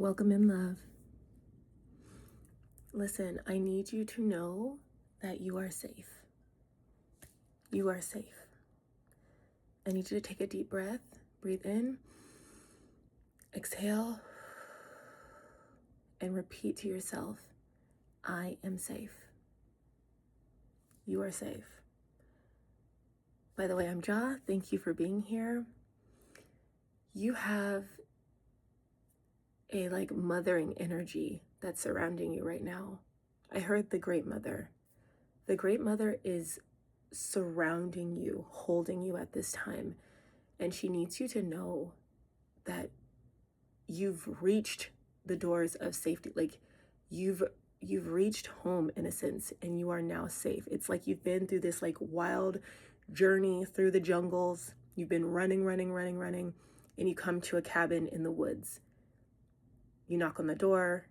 Welcome in love. Listen, I need you to know that you are safe. You are safe. I need you to take a deep breath. Breathe in, exhale, and repeat to yourself, I am safe. You are safe. By the way, I'm Ja. Thank you for being here. You have a mothering energy that's surrounding you right now. I heard the Great Mother. The Great Mother is surrounding you, holding you at this time. And she needs you to know that you've reached the doors of safety. Like you've reached home in a sense, and you are now safe. It's like you've been through this wild journey through the jungles. You've been running, and you come to a cabin in the woods. You knock on the door,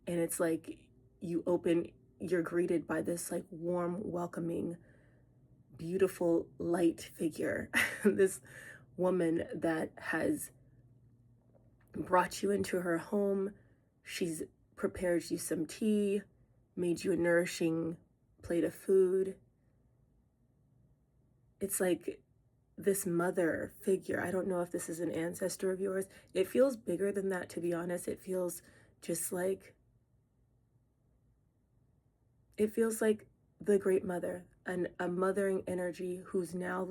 and it's like you're greeted by this warm, welcoming, beautiful, light figure. This woman that has brought you into her home. She's prepared you some tea, made you a nourishing plate of food. It's like this mother figure. I don't know if this is an ancestor of yours. It feels bigger than that, to be honest. It feels just like the Great Mother, a mothering energy who's now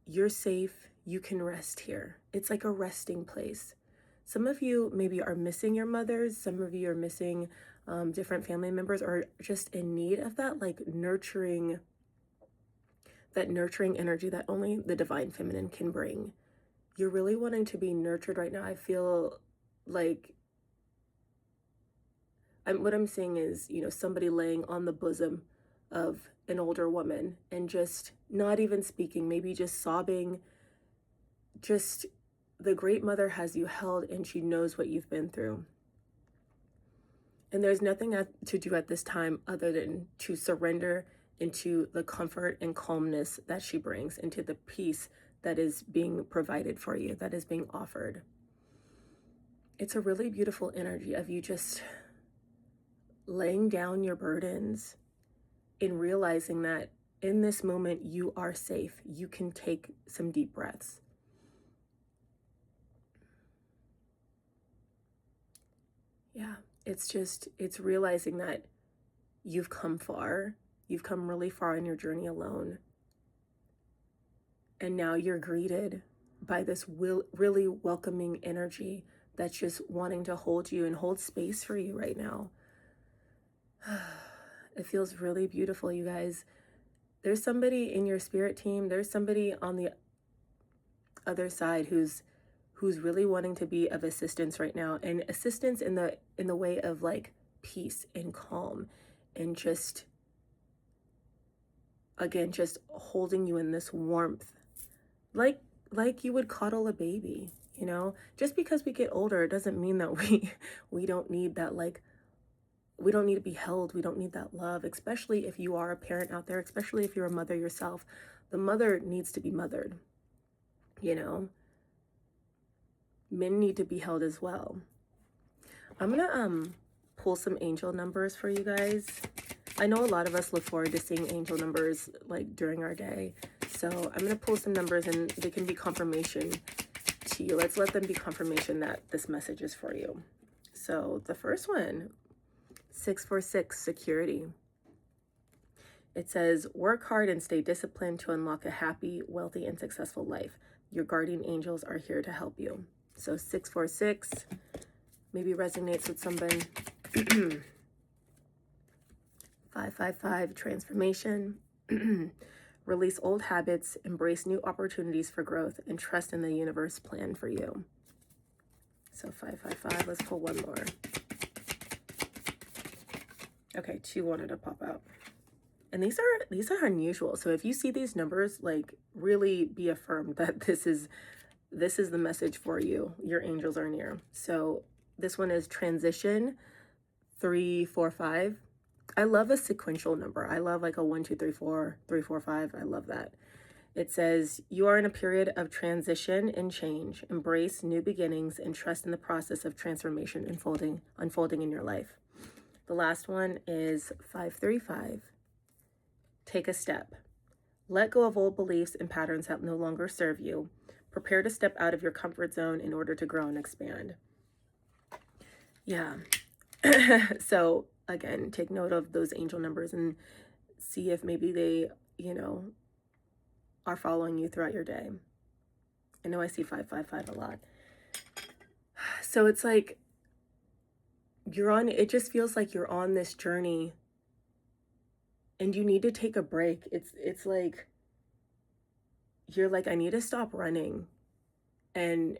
you're safe, you can rest here. It's like a resting place. Some of you maybe are missing your mothers. Some of you are missing different family members, or just in need of that nurturing energy that only the divine feminine can bring. You're really wanting to be nurtured right now. I feel like what I'm seeing is, somebody laying on the bosom of an older woman and just not even speaking, maybe just sobbing. Just the Great Mother has you held, and she knows what you've been through. And there's nothing to do at this time other than to surrender into the comfort and calmness that she brings, into the peace that is being provided for you, that is being offered. It's a really beautiful energy of you just laying down your burdens and realizing that in this moment you are safe. You can take some deep breaths. Yeah, it's realizing that you've come far. You've come really far in your journey alone. And now you're greeted by this really welcoming energy that's just wanting to hold you and hold space for you right now. It feels really beautiful, you guys. There's somebody in your spirit team. There's somebody on the other side who's really wanting to be of assistance right now, and assistance in the way of peace and calm, and just again just holding you in this warmth, like you would cuddle a baby. Just because we get older, it doesn't mean that we don't need that, we don't need to be held. We don't need that love, especially if you are a parent out there, especially if you're a mother yourself. The mother needs to be mothered. Men need to be held as well. I'm gonna pull some angel numbers for you guys. I know a lot of us look forward to seeing angel numbers during our day. So I'm gonna pull some numbers, and they can be confirmation to you. Let's let them be confirmation that this message is for you. So the first one, 646, security. It says, work hard and stay disciplined to unlock a happy, wealthy, and successful life. Your guardian angels are here to help you. So 646 maybe resonates with somebody. 555, transformation. Release old habits, embrace new opportunities for growth, and trust in the universe plan for you. So 555, let's pull one more. Okay, 2 wanted to pop out. And these are unusual. So if you see these numbers, really be affirmed that this is the message for you. Your angels are near. So this one is transition, 345. I love a sequential number. I love a 1, 2, 3, 4, 3, 4, 5. I love that. It says, you are in a period of transition and change. Embrace new beginnings and trust in the process of transformation unfolding in your life. The last one is 535. Take a step. Let go of old beliefs and patterns that no longer serve you. Prepare to step out of your comfort zone in order to grow and expand. Yeah. So again, take note of those angel numbers and see if maybe they, are following you throughout your day. I know I see 555 a lot. So it's like it just feels like you're on this journey and you need to take a break. It's like you're like, I need to stop running. And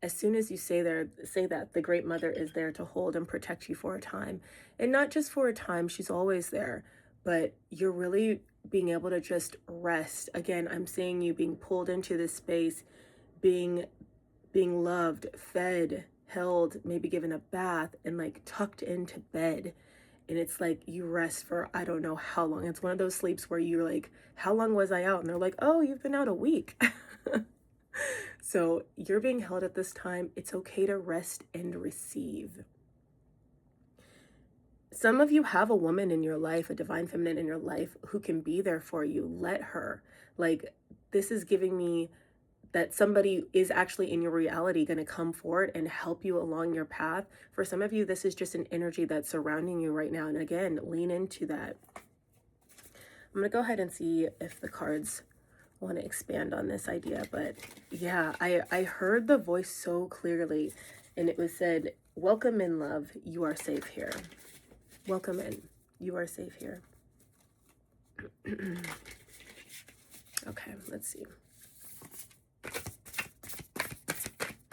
as soon as you say that, the Great Mother is there to hold and protect you for a time. And not just for a time, she's always there, but you're really being able to just rest. Again, I'm seeing you being pulled into this space, being loved, fed, held, maybe given a bath, and like tucked into bed. And it's like you rest for I don't know how long. It's one of those sleeps where you're like, how long was I out? And they're like, oh, you've been out a week. So you're being held at this time. It's okay to rest and receive. Some of you have a woman in your life, a divine feminine in your life who can be there for you. Let her. Like, this is giving me that somebody is actually in your reality going to come forward and help you along your path. For some of you, this is just an energy that's surrounding you right now. And again, lean into that. I'm going to go ahead and see if the cards want to expand on this idea. But yeah, I heard the voice so clearly, and it was said, welcome in, love. You are safe here. Welcome in. You are safe here. Okay, let's see.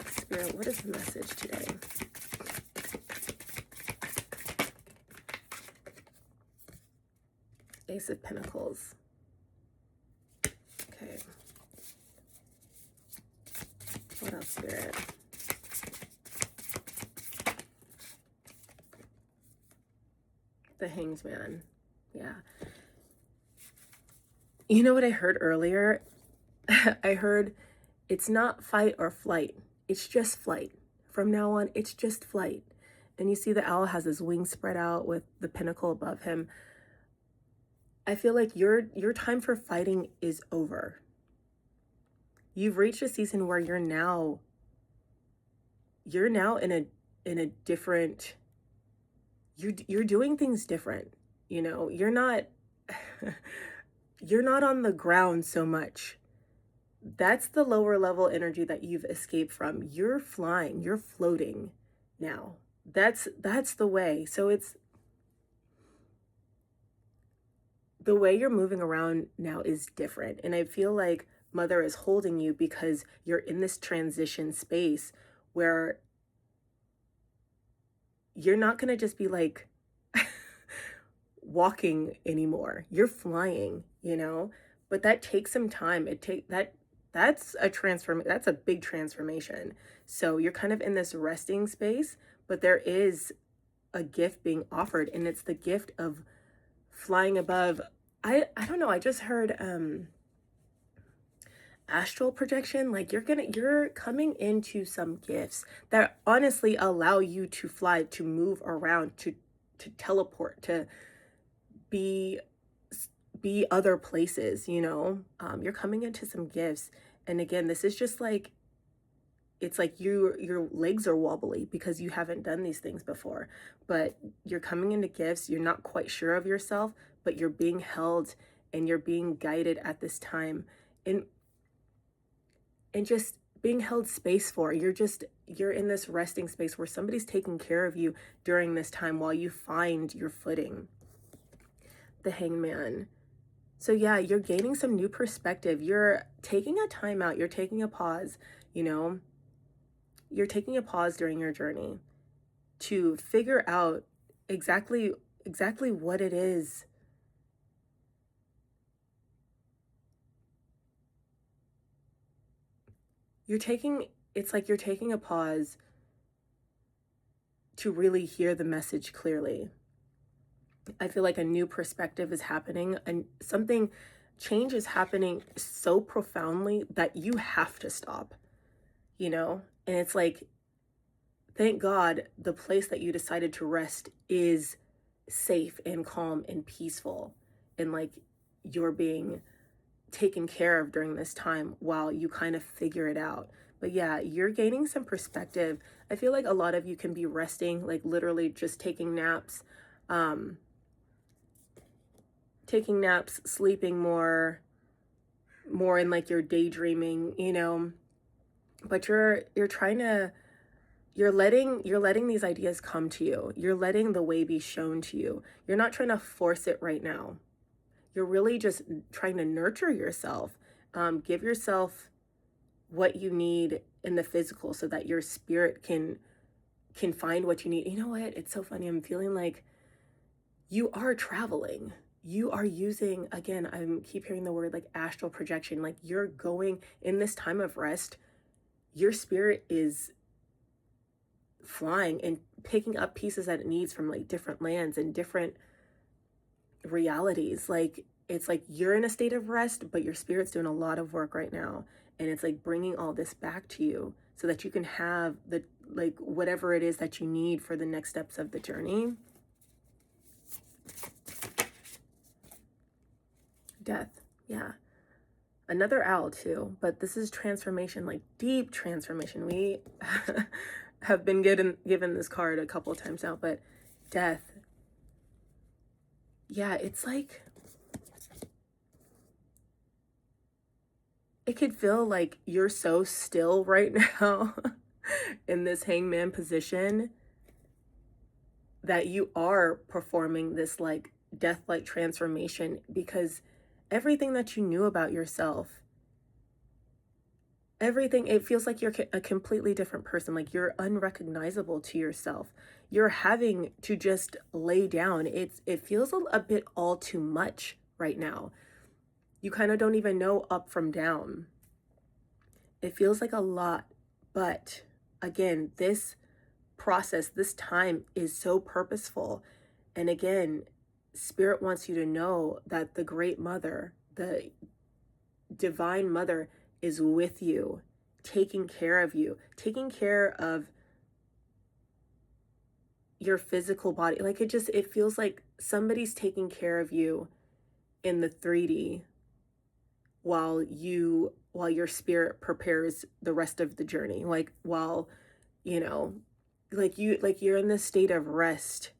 Spirit, what is the message today? Ace of Pentacles. Okay. What else, Spirit? The Hanged Man. Yeah. You know what I heard earlier? I heard it's not fight or flight. It's just flight. From now on, it's just flight. And you see the owl has his wings spread out with the pinnacle above him. I feel like your time for fighting is over. You've reached a season where you're now in a different, you're doing things different. You're not on the ground so much. That's the lower level energy that you've escaped from. You're flying, you're floating now. That's the way. So it's the way you're moving around now is different. And I feel like Mother is holding you because you're in this transition space where you're not going to just be like walking anymore. You're flying, but that takes some time. That's a big transformation. So you're kind of in this resting space, but there is a gift being offered, and it's the gift of flying above. I don't know, I just heard astral projection. Like you're coming into some gifts that honestly allow you to fly, to move around, to teleport, to be other places. You're coming into some gifts. And again, this is just like, it's like your legs are wobbly because you haven't done these things before, but you're coming into gifts. You're not quite sure of yourself, but you're being held and you're being guided at this time, and just being held space for. You're in this resting space where somebody's taking care of you during this time while you find your footing. The Hanged Man. So yeah, you're gaining some new perspective. You're taking a time out. You're taking a pause, You're taking a pause during your journey to figure out exactly what it is. It's like you're taking a pause to really hear the message clearly. I feel like a new perspective is happening, and something change is happening so profoundly that you have to stop, you know? And it's like, thank God the place that you decided to rest is safe and calm and peaceful. And like you're being taken care of during this time while you kind of figure it out. But yeah, you're gaining some perspective. I feel like a lot of you can be resting, like literally just um, taking naps, sleeping more in like your daydreaming, you know. But you're trying to you're letting these ideas come to you. You're letting the way be shown to you. You're not trying to force it right now. You're really just trying to nurture yourself. Give yourself what you need in the physical so that your spirit can find what you need. You know what? It's so funny. I'm feeling like you are traveling. You are using, again, I keep hearing the word like astral projection. Like you're going in this time of rest, your spirit is flying and picking up pieces that it needs from like different lands and different realities. Like it's like you're in a state of rest, but your spirit's doing a lot of work right now. And it's like bringing all this back to you so that you can have the, like, whatever it is that you need for the next steps of the journey. Death. Yeah. Another owl too, but this is transformation, like deep transformation. We have been given this card a couple of times now, but death. Yeah, it's like it could feel like you're so still right now in this hangman position that you are performing this like death-like transformation because everything that you knew about yourself, everything, it feels like you're a completely different person. Like you're unrecognizable to yourself. You're having to just lay down. It feels a bit all too much right now. You kind of don't even know up from down. It feels like a lot, but again, this process, this time is so purposeful. And again, Spirit wants you to know that the Great Mother, the Divine Mother, is with you, taking care of you, taking care of your physical body. Like it feels like somebody's taking care of you in the 3D while your spirit prepares the rest of the journey. Like while, you know, like you're in this state of rest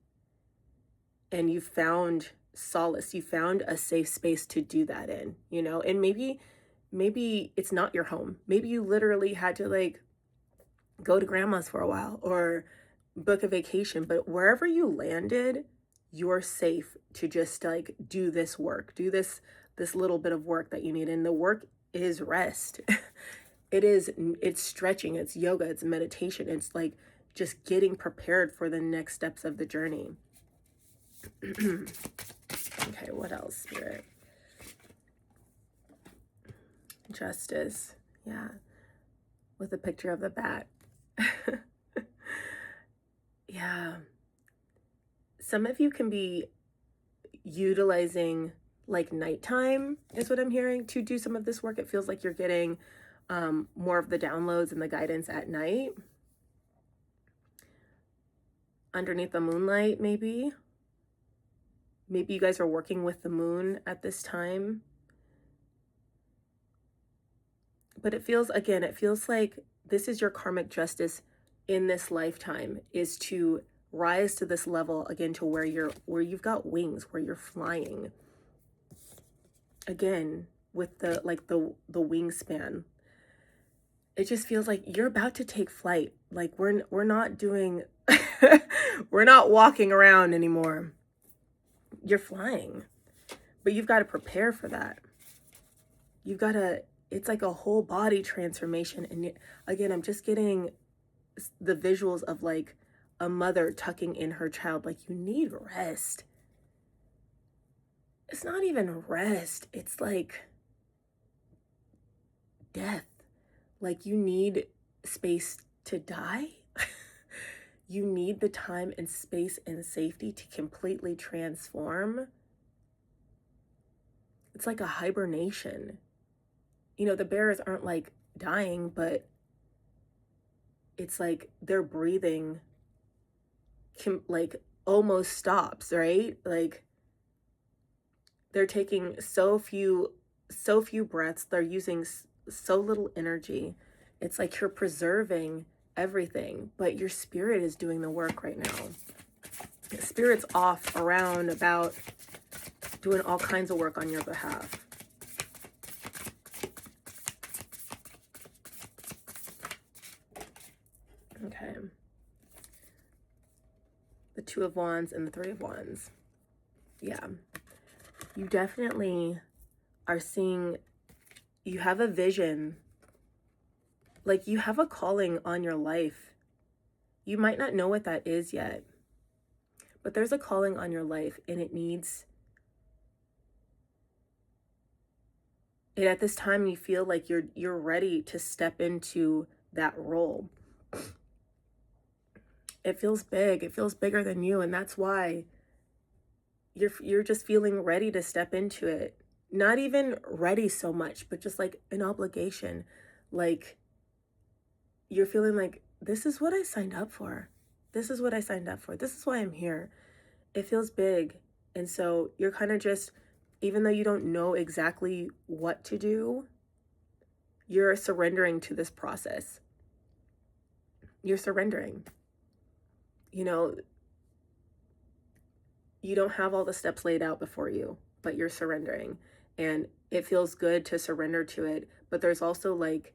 and you found solace, you found a safe space to do that in, you know. And maybe it's not your home. Maybe you literally had to like go to grandma's for a while or book a vacation, but wherever you landed, you're safe to just like do this work, do this little bit of work that you need. And the work is rest. It's stretching, it's yoga, it's meditation, it's like just getting prepared for the next steps of the journey. Okay, what else, Spirit? Justice. Yeah, with a picture of the bat. Yeah, some of you can be utilizing like nighttime is what I'm hearing to do some of this work. It feels like you're getting more of the downloads and the guidance at night, underneath the moonlight. Maybe you guys are working with the moon at this time. But it feels like this is your karmic justice in this lifetime, is to rise to this level again, to where you've got wings, where you're flying again with the wingspan. It just feels like you're about to take flight. Like we're not doing we're not walking around anymore. You're flying. But you've got to prepare for that. It's like a whole body transformation. And again, I'm just getting the visuals of like a mother tucking in her child. Like, you need rest. It's not even rest. It's like death. Like, you need space to die. You need the time and space and safety to completely transform. it's like a hibernation. You know, the bears aren't like dying, but it's like their breathing can like almost stops, right? Like they're taking so few breaths, they're using so little energy. It's like you're preserving everything, but your spirit is doing the work right now. Spirit's off around about doing all kinds of work on your behalf. Okay. The Two of Wands and the Three of Wands. Yeah. You definitely are seeing, you have a vision. Like you have a calling on your life. You might not know what that is yet, but there's a calling on your life, and it at this time you feel like you're ready to step into that role. It feels big. It feels bigger than you, and that's why you're just feeling ready to step into it. Not even ready so much, but just like an obligation. Like you're feeling like, this is what I signed up for. This is what I signed up for. This is why I'm here. It feels big. And so you're kind of just, even though you don't know exactly what to do, you're surrendering to this process. You're surrendering. You know, you don't have all the steps laid out before you, but you're surrendering. And it feels good to surrender to it. But there's also like,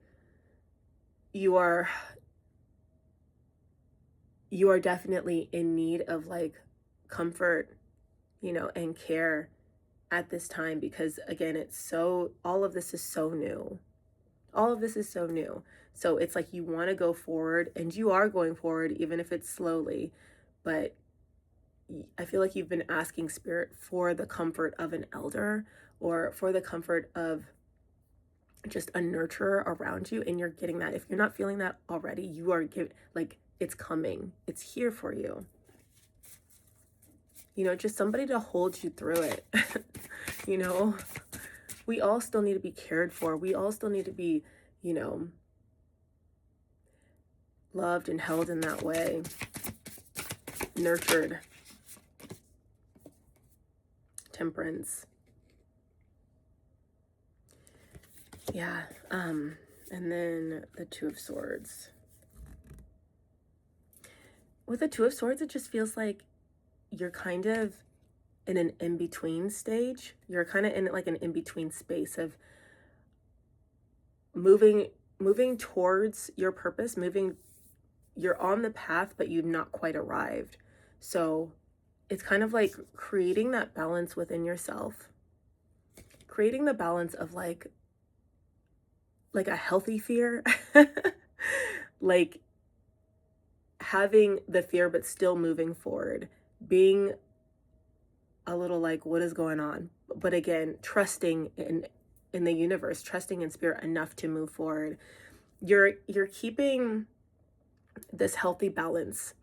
you are definitely in need of like comfort, you know, and care at this time, because again, all of this is so new. All of this is so new. So it's like you want to go forward, and you are going forward, even if it's slowly. But I feel like you've been asking Spirit for the comfort of an elder, or for the comfort of just a nurturer around you, and you're getting that. If you're not feeling that already, you are like, it's coming. It's here for you. You know, just somebody to hold you through it. You know, we all still need to be cared for. We all still need to be, you know, loved and held in that way. Nurtured. Temperance. Yeah. And then the Two of Swords. With the Two of Swords, it just feels like you're kind of in an in-between stage. You're kind of in like an in-between space of moving towards your purpose, you're on the path, but you've not quite arrived. So it's kind of like creating that balance within yourself, creating the balance of like a healthy fear, like having the fear, but still moving forward, being a little like, what is going on? But again, trusting in the universe, trusting in Spirit enough to move forward. You're keeping this healthy balance.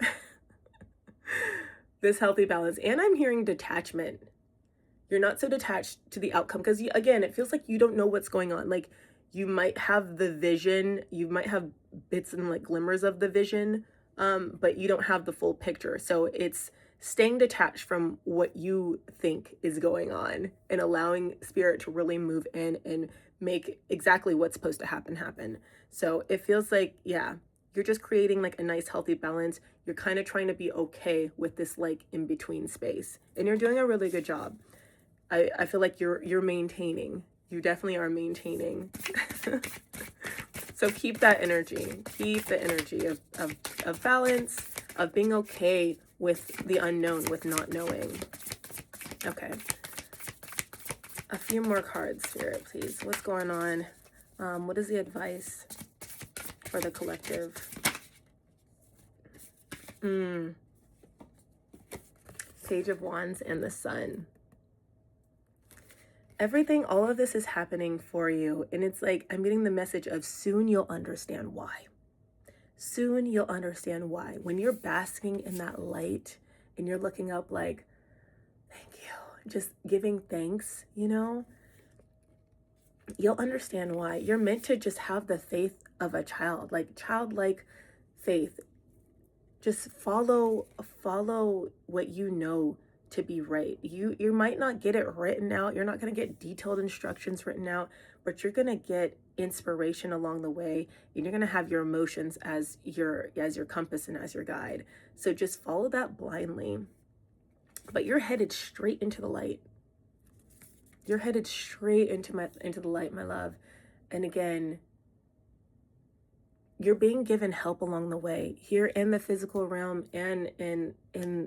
This healthy balance. And I'm hearing detachment. You're not so detached to the outcome, because again, it feels like you don't know what's going on. Like you might have the vision, you might have bits and like glimmers of the vision, but you don't have the full picture. So it's staying detached from what you think is going on, and allowing Spirit to really move in and make exactly what's supposed to happen. So it feels like, yeah, you're just creating like a nice healthy balance. You're kind of trying to be okay with this like in between space, and you're doing a really good job. I feel like you're maintaining. You definitely are maintaining. So keep that energy. Keep the energy of balance, of being okay with the unknown, with not knowing. Okay. A few more cards, Spirit, please. What's going on? What is the advice for the collective? Page of Wands and the Sun. Everything, all of this is happening for you. And it's like, I'm getting the message of soon you'll understand why. Soon you'll understand why. When you're basking in that light and you're looking up like, thank you, just giving thanks, you know, you'll understand why. You're meant to just have the faith of a child, like childlike faith. Just follow what you know to be right. You might not get it written out. You're not going to get detailed instructions written out, but you're going to get inspiration along the way, and you're going to have your emotions as your compass and as your guide. So just follow that blindly. But you're headed straight into the light. You're headed straight into the light, my love. And again, you're being given help along the way here in the physical realm and in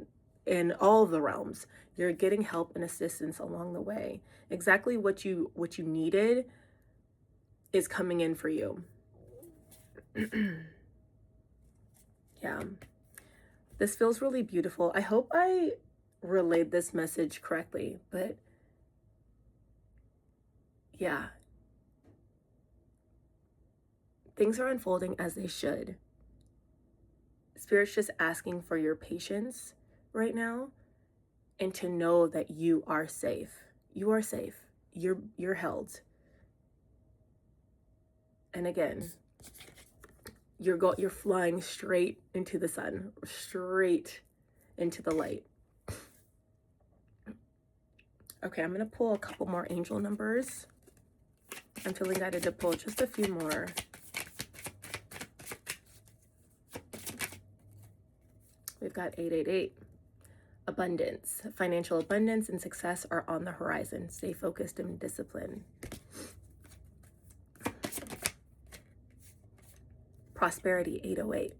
all of the realms. You're getting help and assistance along the way. Exactly what you needed is coming in for you. Yeah. This feels really beautiful. I hope I relayed this message correctly, but yeah. Things are unfolding as they should. Spirit's just asking for your patience right now, and to know that you are safe. You are safe. You're held. And again, you're flying straight into the sun, straight into the light. Okay, I'm going to pull a couple more angel numbers. I'm feeling guided to pull just a few more. We've got 888. Abundance. Financial abundance and success are on the horizon. Stay focused and disciplined. Prosperity. 808.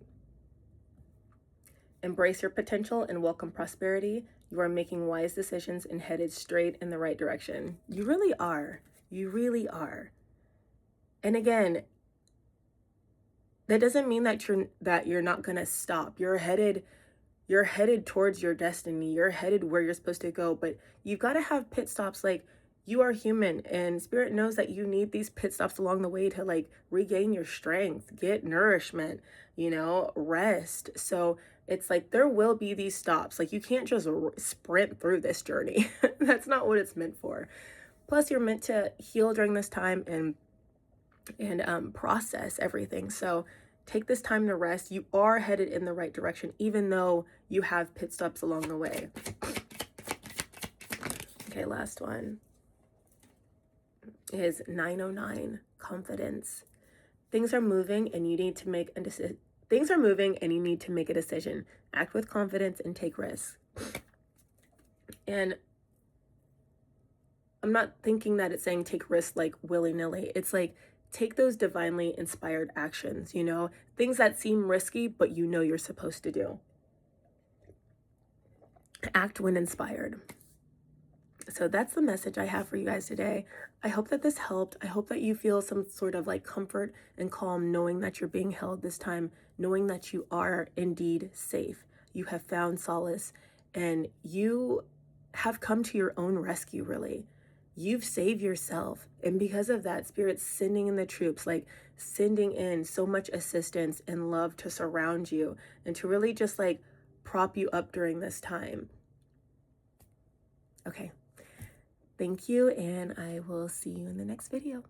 Embrace your potential and welcome prosperity. You are making wise decisions and headed straight in the right direction. You really are. You really are. And again, that doesn't mean that you're not going to stop. You're headed towards your destiny. You're headed where you're supposed to go, but you've got to have pit stops. Like, you are human, and Spirit knows that you need these pit stops along the way to like regain your strength, get nourishment, rest. So it's like there will be these stops. Like, you can't just sprint through this journey. That's not what it's meant for. Plus, you're meant to heal during this time and process everything. So take this time to rest. You are headed in the right direction, even though you have pit stops along the way. Okay, last one is 909, confidence. Things are moving and you need to make a decision. Things are moving and you need to make a decision. Act with confidence and take risks. And I'm not thinking that it's saying take risks like willy-nilly. It's like, take those divinely inspired actions, things that seem risky, but you're supposed to do. Act when inspired. So that's the message I have for you guys today. I hope that this helped. I hope that you feel some sort of like comfort and calm knowing that you're being held this time, knowing that you are indeed safe. You have found solace and you have come to your own rescue, really. You've saved yourself. And because of that, Spirit's sending in the troops, like sending in so much assistance and love to surround you and to really just like prop you up during this time. Okay. Thank you, and I will see you in the next video.